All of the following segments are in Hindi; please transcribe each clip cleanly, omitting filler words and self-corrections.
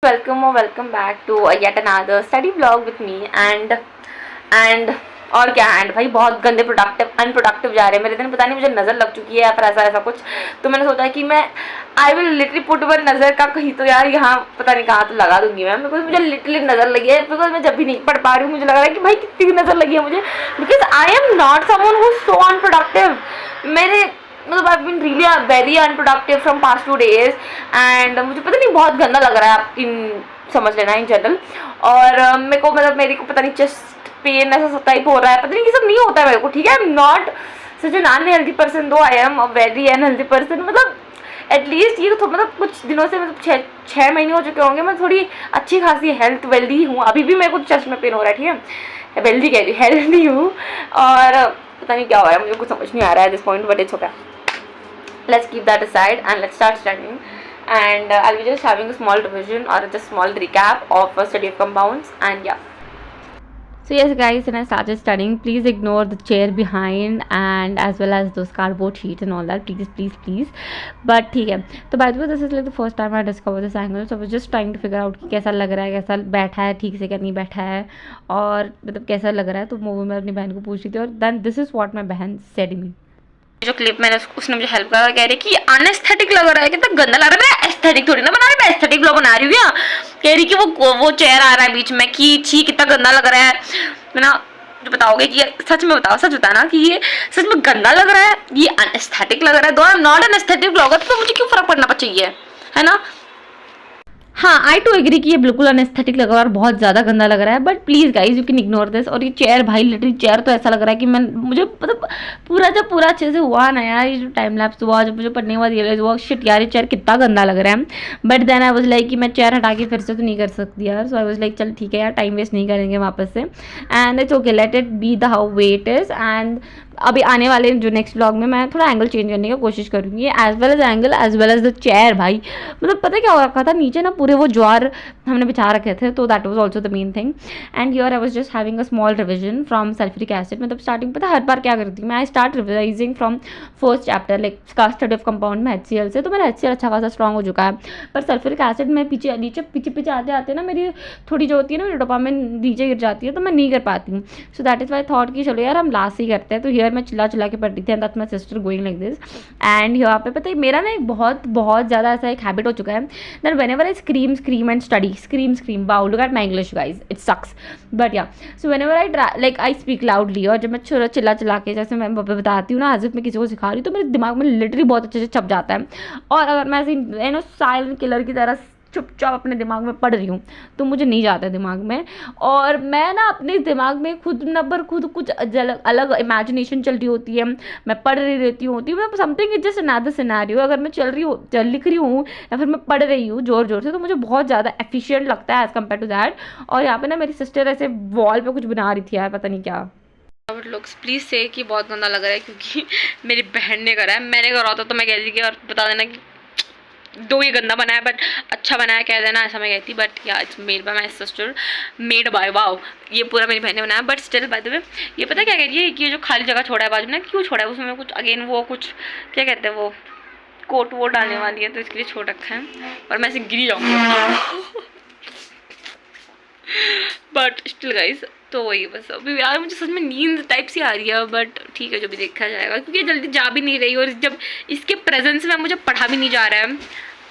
Welcome back to yet another study vlog with me and और क्या एंड भाई बहुत गंदे अनप्रोडक्टिव जा रहे हैं मेरे दिन। पता नहीं मुझे नज़र लग चुकी है या फिर ऐसा कुछ। तो मैंने सोचा कि मैं I will literally put one नज़र का कहीं तो यार यहाँ पता नहीं कहाँ तो लगा दूंगी मैं, बिकॉज मुझे लिटरली नज़र लगी है। बिकॉज मैं जब भी नहीं पढ़ पा रही हूँ मुझे लग रहा है कि भाई कितनी नज़र लगी है मुझे, because I am not someone who so unproductive. मेरे मतलब I been really very unproductive from past 2 days and मुझे पता नहीं बहुत गंदा लग रहा है इन समझ लेना इन जनरल। और मेरे को मतलब मेरे को पता नहीं चेस्ट पेन ऐसा टाइप हो रहा है, पता नहीं ये सब नहीं होता है मेरे को। ठीक है, I am not such an unhealthy person, though I am a very unhealthy person. मतलब एटलीस्ट ये तो मतलब कुछ दिनों से मतलब 6 महीने हो चुके होंगे मैं थोड़ी अच्छी खासी हेल्थ वेल्दी हूँ। अभी भी मेरे को चेस्ट में पेन हो रहा है, ठीक है, वेल्दी कह रही हेल्दी हूँ। और पता नहीं क्या हो रहा है, मुझे कुछ समझ नहीं आ रहा है this point, but it's okay. Let's keep that aside and let's start studying. And I'll be just having a small revision or just small recap of a study of compounds. And yeah. So yes guys, when I started studying, please ignore the chair behind and as well as those cardboard sheets and all that. Please. But ठीक है, तो by the way this is like the first time I discovered this angle. So I was just trying to figure out कि कैसा लग रहा है, कैसा बैठा है ठीक से, क्या नहीं बैठा है और मतलब कैसा लग रहा है। तो वो मैं अपनी बहन को पूछ रही थी और then this is what my बहन said me. जो क्लिप मैंने उसने मुझे हेल्प करा, कह रही कि अनएस्थेटिक लग रहा है, कितना गंदा लग रहा है। मैं एस्थेटिक थोड़ी ना बना रही, मैं एस्थेटिक ब्लॉग बना रही हूँ यहाँ। कह रही कि वो चेहरा आ रहा है बीच में कि छी कितना गंदा लग रहा है। मैं ना जो बताओगे कि सच में बताओ, सच बताना कि ये सच में गंदा लग रहा है, ये अनएस्थेटिक लग रहा है। दो I am not an aesthetic blogger, तो मुझे क्यों फर्क पड़ना चाहिए, है ना। हाँ, आई टू एग्री कि ये बिल्कुल अनएस्थेटिक लग रहा है और बहुत ज़्यादा गंदा लग रहा है, but please guys you can ignore this. और ये चेयर भाई लिटरली चेयर तो ऐसा लग रहा है कि मुझे मतलब पूरा अच्छे से हुआ ना यार, ये जो टाइम लैप्स हुआ जब मुझे पढ़ने के बाद रियलाइज हुआ शिट यार ये चेयर कितना गंदा लग रहा है। But then I was like कि मैं चेयर हटा के फिर से तो नहीं कर सकती यार। सो आई वाज लाइक चल ठीक है यार, टाइम वेस्ट नहीं करेंगे वापस से and it's okay, let it be the how way it is. And अभी आने वाले जो नेक्स्ट ब्लॉग में मैं थोड़ा एंगल चेंज करने की कोशिश करूँगी, as well as angle as well as the chair. भाई मतलब पता क्या हो रखा था नीचे ना, पूरे वो ज्वार हमने बिछा रखे थे, तो that was also the main thing. And here I was just having a small revision from sulphuric acid. मतलब स्टार्टिंग पता हर बार क्या करती हूँ मैं, I start revising from first chapter like study of compound में HCl से। तो मेरा HCl अच्छा खासा स्ट्रॉन्ग हो चुका है, पर सल्फ्यूरिक एसिड में पीछे आते ना मेरी थोड़ी जो होती है ना मेरी डोपामाइन नीचे गिर जाती है, तो मैं नहीं कर पाती हूँ। So that is why thought कि चलो यार हम लास्ट ही करते हैं। तो हियर मैं चिल्ला के पढ़ती थी and that's my sister going like this. And यहाँ पे पता है मेरा ना एक बहुत ज़्यादा ऐसा एक हैबिट हो चुका है that whenever I scream and study scream wow look at my English guys, it sucks but yeah. So whenever I speak loudly, और जब मैं चिल्ला के जैसे मैं बताती हूँ ना एज इफ मैं किसी को सिखा रही हूँ, तो मेरे दिमाग में लिटरली बहुत अच्छे से छप जाता है। और अगर मैं ऐसे साइलेंट किलर की तरह चुपचाप अपने दिमाग में पढ़ रही हूँ तो मुझे नहीं जाता है दिमाग में। और मैं ना अपने दिमाग में खुद कुछ अलग इमेजिनेशन चल रही होती है, मैं पढ़ रही रहती होती हूँ, something is just another scenario. अगर मैं लिख रही हूँ या फिर मैं पढ़ रही हूँ जोर से, तो मुझे बहुत ज़्यादा एफिशिएंट लगता है एज़ कम्पेयर टू दैट। और यहाँ पे ना मेरी सिस्टर ऐसे वॉल पे कुछ बना रही थी यार, पता नहीं क्या। लुक्स प्लीज़ से कि बहुत गंदा लग रहा है क्योंकि मेरी बहन ने करा है, मैंने करा होता तो मैं कहती कि और बता देना कि दो ये गंदा बना है बट अच्छा बना है कह देना, ऐसा मैं कहती। बट या it's made by my sister, made by wow, ये पूरा मेरी बहन ने बनाया। But still by the way ये पता क्या कह रही है कि ये जो खाली जगह छोड़ा है बाजू में, क्यों छोड़ा है उसमें कुछ अगेन वो कुछ क्या कहते हैं वो कोट वो डालने वाली है, तो इसके लिए छोड़ रखा है और मैं ऐसे गिरी जाऊँगी। बट स्टिल गाइज तो वही बस अभी यार मुझे सच में नींद टाइप सी आ रही है, बट ठीक है जो भी देखा जाएगा, क्योंकि जल्दी जा भी नहीं रही और जब इसके प्रेजेंस में मुझे पढ़ा भी नहीं जा रहा है,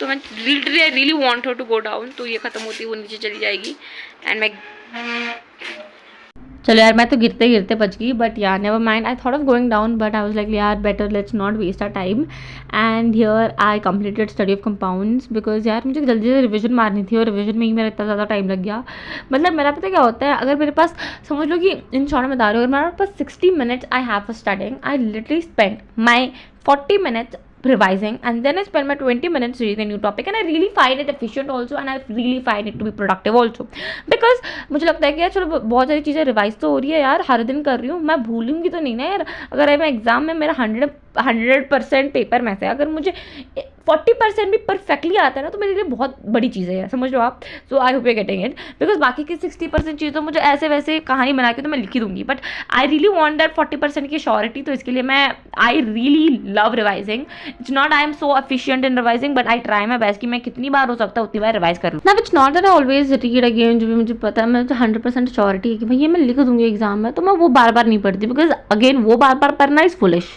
तो मैं really want her to go down. तो ये ख़त्म होती है वो नीचे चली जाएगी एंड मैं चलो यार मैं तो गिरते बच गई। बट यार never mind, I thought of going down but I was like यार better let's not waste our time. And here I completed study of compounds because यार मुझे जल्दी से रिविजन मारनी थी और रिविजन में ही मेरा इतना ज़्यादा टाइम लग गया। मतलब मेरा पता क्या होता है, अगर मेरे पास समझ लो कि इन शॉर्ट में बता रही हूँ, अगर मेरे पास 60 minutes I have for studying, I literally spend my 40 minutes revising and then I spend my 20 minutes reading a new topic and I really find it efficient also and I really find it to be productive also because मुझे लगता है कि यार चलो बहुत सारी चीज़ें रिवाइज तो हो रही है यार, हर दिन कर रही हूँ, मैं भूलूंगी तो नहीं ना यार। अगर मैं एग्जाम में मेरा 100% पेपर में से अगर मुझे 40% भी परफेक्टली आता है ना तो मेरे लिए बहुत बड़ी चीज़ है, समझ लो आप. So I hope you getting it, because बाकी की 60% चीज़ तो मुझे ऐसे वैसे कहानी बना के तो मैं लिख ही दूंगी, but I really want that 40% की श्योरिटी. तो इसके लिए मैं I really love revising. It's not I am so efficient in revising, but I try my best कि मैं कितनी बार हो सकता है उतनी बार रिवाइज कर लूँ. ना it's not that I always read again. जो भी मुझे पता है, मैं तो 100% श्योरिटी है कि भाई ये मैं लिख दूंगी एग्जाम में, तो मैं वो बार बार नहीं पढ़ती, बिकॉज अगेन वो बार बार पढ़ना इज फुलिश.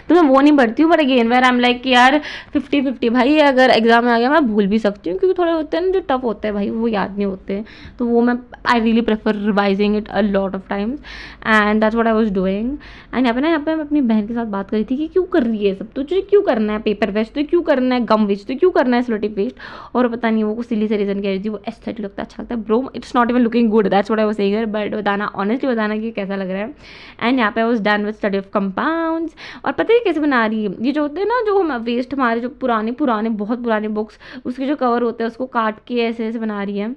तो मैं वो नहीं पढ़ती हूँ. But again where I am like कि यार 50-50 भाई, अगर एग्जाम में आ गया मैं भूल भी सकती हूँ, क्योंकि थोड़े होते हैं ना जो टफ होते हैं भाई, वो याद नहीं होते. तो वो मैं I really prefer revising it a lot of times, and that's what I was doing. And यहाँ पे मैं अपनी बहन के साथ बात कर रही थी कि क्यों कर रही है सब, तो तुझे क्यों करना है पेपर वेस्ट, तो क्यों करना है गम वेस्ट, तो क्यों करना है स्लोटी पेस्ट. और पता नहीं वो कुछ सिली से रीजन कह रही थी, वो एस्थेटिक लगता है, अच्छा लगता है. Bro it's not even looking good, that's what I was saying. But बताना ऑनेस्टली बताना कि कैसा लग रहा है. एंड यहाँ पे I was done with study of compounds. और पता है कैसे बना रही है, ये जो होते हैं ना जो हम वेस्ट हमारे जो पुराने बहुत पुराने बुक्स, उसके जो कवर होते हैं उसको काट के ऐसे ऐसे बना रही है.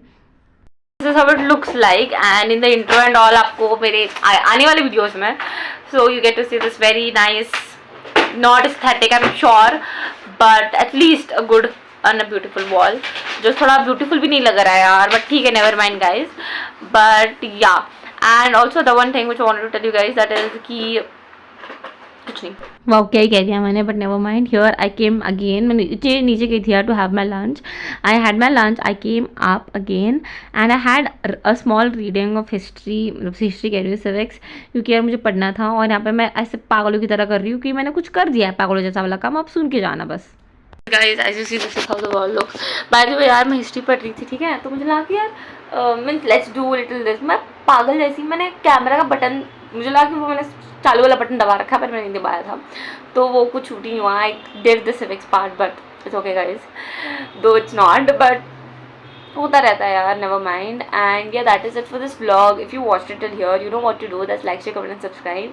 This is how it looks like, and in the intro and all आपको मेरे आने वाले वीडियोस में, so you get to see this very nice, not aesthetic I'm sure, but at least a good and a beautiful wall. जो थोड़ा beautiful भी नहीं लग रहा है यार, but ठीक है, never mind guys. But yeah, and also the one thing which I wanted to tell you guys that is कि कुछ नहीं, वाह क्या ही कह दिया मैंने, but never mind. Here I came again, मैं नीचे गई थी यार to have my lunch. I had my lunch, I came up again and I had a small reading of history. मतलब हिस्ट्री कह रही हूँ, सिविक्स, क्योंकि यार मुझे पढ़ना था. और यहाँ पे मैं ऐसे पागलों की तरह कर रही हूँ कि मैंने कुछ कर दिया है पागलों जैसा वाला काम, आप सुन के जाना बस. Guys as you see this is how the world looks. By the way यार मैं हिस्ट्री पढ़ रही थी, ठीक है, तो मुझे लगा कि यार means let's do little this. मैं पागल जैसी, मैंने कैमरा का बटन, मुझे लगा कि वो मैंने चालू वाला बटन दबा रखा, पर मैंने नहीं दबाया था, तो वो कुछ छूट नहीं हुआ. I did the civics part, but it's okay guys, दो इट्स नॉट, बट होता रहता है यार, नेवर माइंड. एंड या that is it for this vlog. If you watched it till here, you know what to do. That's like, share, comment and subscribe.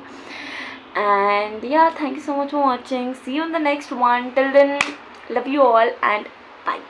And yeah, thank you so much for watching. See you in the next one. Till then, love you all and bye.